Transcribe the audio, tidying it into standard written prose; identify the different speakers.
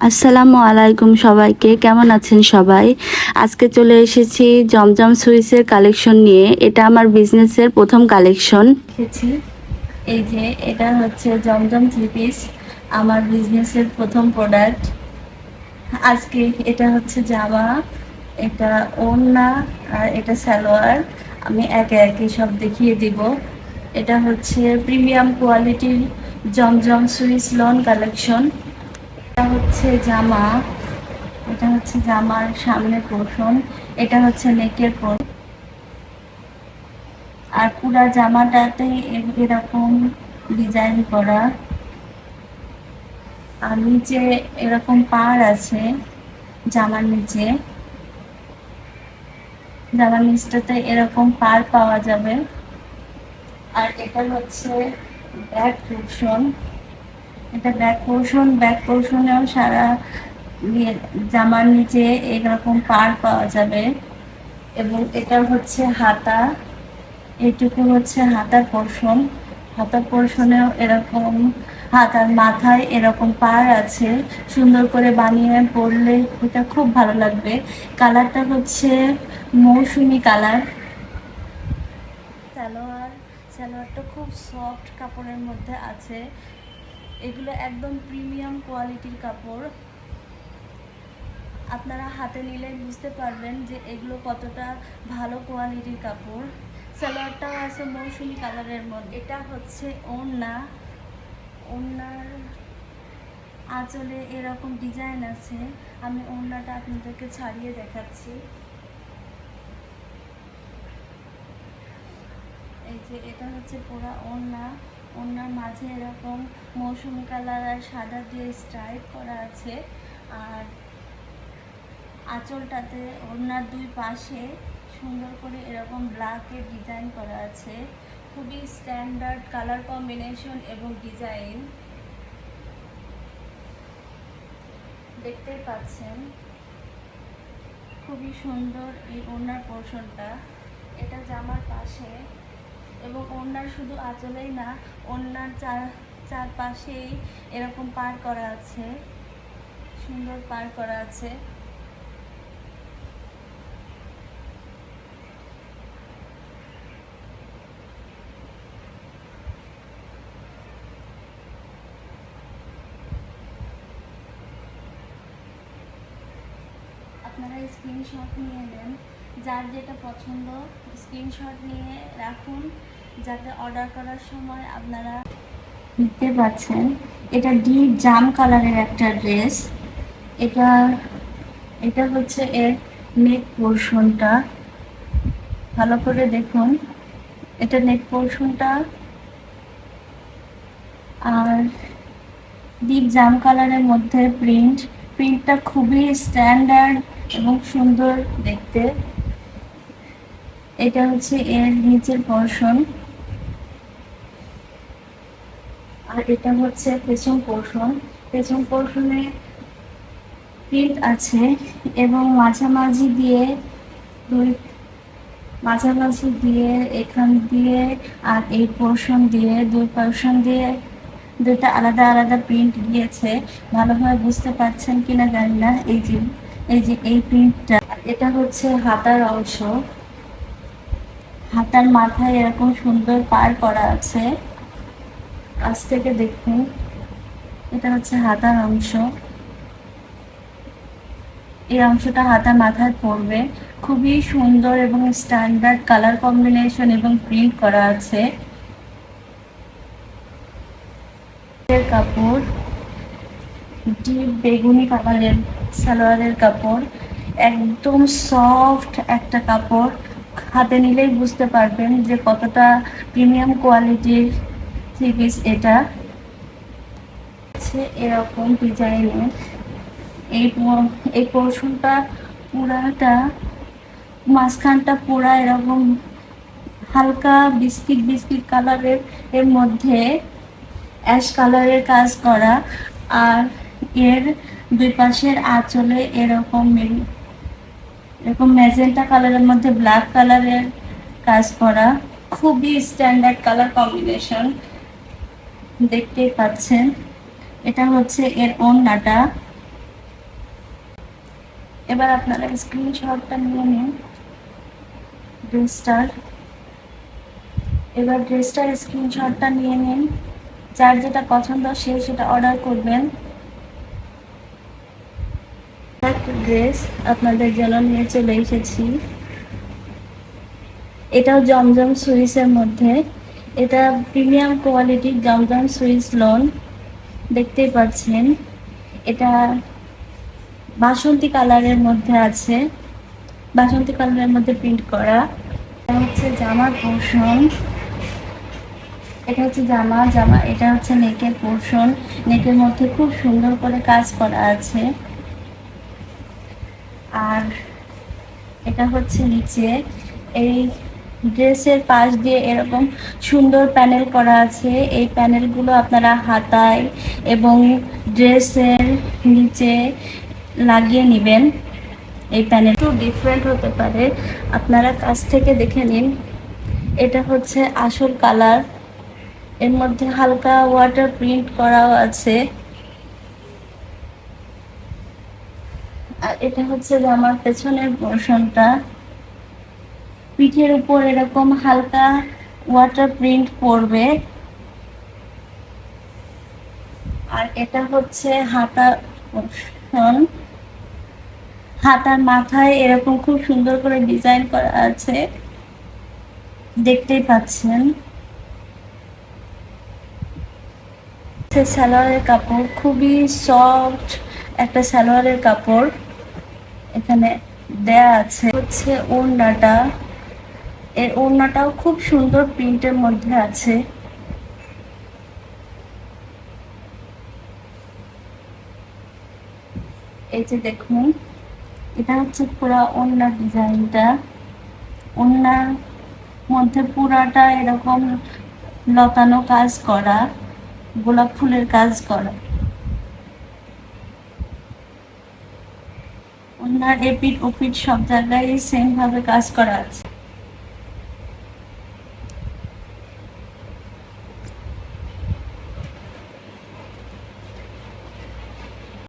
Speaker 1: আসসালামু আলাইকুম সবাইকে, কেমন আছেন সবাই? আজকে চলে এসেছি জমজম সুইসের কালেকশন নিয়ে। এটা আমার বিজনেসের প্রথম কালেকশন এসেছি। এই যে এটা হচ্ছে জমজম থ্রি পিস, আমার বিজনেসের প্রথম প্রোডাক্ট। আজকে এটা হচ্ছে জামা, এটা ওড়না, আর এটা সালোয়ার। আমি একে একে সব দেখিয়ে দিব। এটা হচ্ছে প্রিমিয়াম কোয়ালিটির জমজম সুইস লন কালেকশন। এটা হচ্ছে জামা, এটা হচ্ছে জামার সামনের পোর্শন, এটা হচ্ছে নেকের পোর্শন। আর পুরা জামাটাতে এরকম ডিজাইন করা, আর নিচে এরকম পাড় আছে। জামার নিচে, জামার নিচটাতে এরকম পাড় পাওয়া যাবে। আর এটা হচ্ছে ব্যাক পোর্শন, এটা ব্যাক পোর্শনেও সারা জামার নিচে এরকম পাড় পাওয়া যাবে। এবং এটা হচ্ছে হাতা, এইটুকু হচ্ছে হাতার পোর্শন। হাতার পোর্শনেও এরকম হাতার মাথায় এরকম পাড় আছে। সুন্দর করে বানিয়ে পরলে এটা খুব ভালো লাগবে। কালারটা হচ্ছে মৌসুমি কালার। সালোয়ারটা খুব সফট কাপড়ের মধ্যে আছে। এগুলো একদম প্রিমিয়াম কোয়ালিটির কাপড়। আপনারা হাতে নিলে বুঝতে পারবেন যে এগুলো কতটা ভালো কোয়ালিটির কাপড়। সালোয়ারটাও আছে মৌসুমি কালারের মধ্যে। এটা হচ্ছে ওড়না, ওড়নার আঁচলে এরকম ডিজাইন আছে। আমি ওড়নাটা আপনাদেরকে ছাড়িয়ে দেখাচ্ছি। এই যে এটা হচ্ছে পুরা ওড়না, ওড়নার মাঝে এরকম মৌসুমি কালার আর সাদা দিয়ে স্ট্রাইপ করা আছে। আর আঁচলটাতে ওড়নার দুই পাশে সুন্দর করে এরকম ব্ল্যাকের ডিজাইন করা আছে। খুবই স্ট্যান্ডার্ড কালার কম্বিনেশন এবং ডিজাইন, দেখতেই পাচ্ছেন। খুবই সুন্দর এই ওড়নার পোর্শনটা। এটা জামার পাশে, এবং ওড়নার শুধু আঁচলেই না, ওড়নার চারপাশেই এরকম পার করা আছে, সুন্দর পার করা আছে। আপনারা স্ক্রিনশট নিয়ে নেন, যার যেটা পছন্দ স্ক্রিনশট নিয়ে রাখুন, যাতে অর্ডার করার সময় আপনারা দেখতে পাচ্ছেন। এটা ডিপ জাম কালারের একটা ড্রেস। এটা এটা হচ্ছে এর নেক পোর্শনটা, ভালো করে দেখুন। এটা নেক পোর্শনটা, আর ডিপ জাম কালারের মধ্যে প্রিন্টটা খুবই স্ট্যান্ডার্ড এবং সুন্দর দেখতে। এটা হচ্ছে এর নিচের পোর্শন, আর এটা হচ্ছে পেছন পোর্শন। পেছন পোর্শনে প্রিন্ট আছে, এবং মাঝামাঝি দিয়ে এখান দিয়ে আর এই পোর্শন দিয়ে, দুই পোর্শন দিয়ে দুইটা আলাদা আলাদা প্রিন্ট দিয়েছে। ভালোভাবে বুঝতে পারছেন কিনা জানি না। এই যে এই প্রিন্টটা, এটা হচ্ছে হাতার অংশ। হাতার মাথায় এরকম সুন্দর পার করা আছে। কাছ থেকে দেখুন, এটা হচ্ছে হাতার অংশ। এই অংশটা হাতার মাথায় পড়বে। খুবই সুন্দর এবং স্ট্যান্ডার্ড কালার কম্বিনেশন এবং প্রিন্ট করা আছে। কাপড় ডিপ বেগুনি কালারের সালোয়ারের কাপড়, একদম সফট একটা কাপড়। হাতে নিলেই বুঝতে পারবেন যে কতটা প্রিমিয়াম কোয়ালিটির থ্রি পিস। এটা হচ্ছে এরকম ডিজাইনের। এই পোর্শনটা পুরাটা, মাঝখানটা পুরা এরকম হালকা বিস্কিট কালারের, এর মধ্যে অ্যাশ কালারের কাজ করা। আর এর দুই পাশের আঁচলে এরকম ম্যাজেন্টা কালারের মধ্যে ব্ল্যাক কালারের কাজ করা। খুবই স্ট্যান্ডার্ড কালার কম্বিনেশন, দেখতেই পাচ্ছেন। এটা হচ্ছে এর ওড়নাটা, এবার আপনারা স্ক্রিনশটটা নিয়ে নিন ড্রেসটার। এবার ড্রেসটার স্ক্রিনশটটা নিয়ে নিন, যার যেটা পছন্দ সে সেটা অর্ডার করবেন। একটা ড্রেস আপনাদের জন্য নিয়ে চলে এসেছি, এটাও জমজম সুইসের মধ্যে। এটা প্রিমিয়াম কোয়ালিটির জমজম সুইস লোন, দেখতেই পাচ্ছেন। এটা বাসন্তী কালারের মধ্যে আছে, বাসন্তী কালারের মধ্যে প্রিন্ট করা। এটা হচ্ছে জামার পোর্শন, এটা হচ্ছে জামা, এটা হচ্ছে নেকের পোর্শন। নেকের মধ্যে খুব সুন্দর করে কাজ করা আছে। আর এটা হচ্ছে নিচে, এই ড্রেসের পাশ দিয়ে এরকম সুন্দর প্যানেল করা আছে। এই প্যানেলগুলো আপনারা হাতায় এবং ড্রেসের নিচে লাগিয়ে নেবেন। এই প্যানেল একটু ডিফারেন্ট হতে পারে, আপনারা কাছ থেকে দেখে নিন। এটা হচ্ছে আসল কালার, এর মধ্যে হালকা ওয়াটার প্রিন্ট করাও আছে। আর এটা হচ্ছে জামার পেছনের পোর্শনটা, পিঠের উপর এরকম হালকা ওয়াটার প্রিন্ট পড়বে। আর এটা হচ্ছে হাতা পোর্শন, হাতার মাথায় এরকম খুব সুন্দর করে ডিজাইন করা আছে, দেখতেই পাচ্ছেন। সালোয়ারের কাপড় খুবই সফট একটা সালোয়ারের কাপড় এখানে দেয়া আছে। হচ্ছে ওড়নাটা, এর ওড়নাটাও খুব সুন্দর প্রিন্টের মধ্যে আছে। এই যে দেখুন, এটা হচ্ছে পুরা ওড়নার ডিজাইনটা। ওড়নার মধ্যে পুরাটা এরকম লতানো কাজ করা, গোলাপ ফুলের কাজ করা। ওড়নার এপিঠ ওপিঠ সব জায়গায় সেম ভাবে কাজ করা আছে।